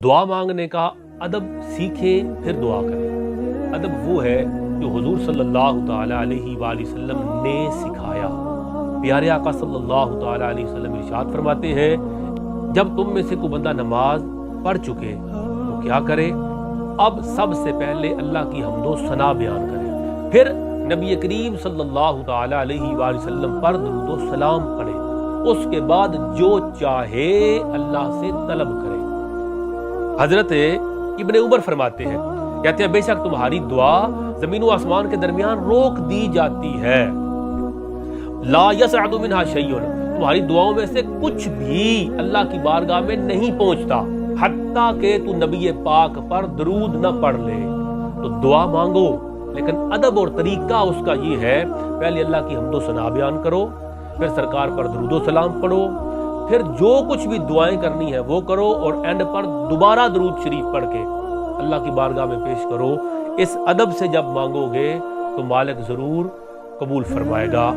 دعا مانگنے کا ادب سیکھیں پھر دعا کریں۔ ادب وہ ہے جو حضور صلی اللہ تعالیٰ علیہ وآلہ وسلم نے سکھایا۔ پیارے آقا صلی اللہ تعالیٰ علیہ وسلم ارشاد فرماتے ہیں، جب تم میں سے کوئی بندہ نماز پڑھ چکے تو کیا کرے؟ اب سب سے پہلے اللہ کی حمد و ثنا بیان کرے، پھر نبی کریم صلی اللہ تعالیٰ علیہ وآلہ وسلم پر درود و سلام پڑھے، اس کے بعد جو چاہے اللہ سے طلب کرے۔ حضرت ابن عمر فرماتے ہیں، کہتے ہیں بے شک تمہاری دعا زمین و آسمان کے درمیان روک دی جاتی ہے، لا یصعد منہا شیء، تمہاری دعاؤں میں سے کچھ بھی اللہ کی بارگاہ میں نہیں پہنچتا حتیٰ کہ تو نبی پاک پر درود نہ پڑھ لے۔ تو دعا مانگو، لیکن ادب اور طریقہ اس کا یہ ہے، پہلے اللہ کی حمد و ثنا بیان کرو، پھر سرکار پر درود و سلام پڑھو، پھر جو کچھ بھی دعائیں کرنی ہے وہ کرو، اور اینڈ پر دوبارہ درود شریف پڑھ کے اللہ کی بارگاہ میں پیش کرو۔ اس ادب سے جب مانگو گے تو مالک ضرور قبول فرمائے گا۔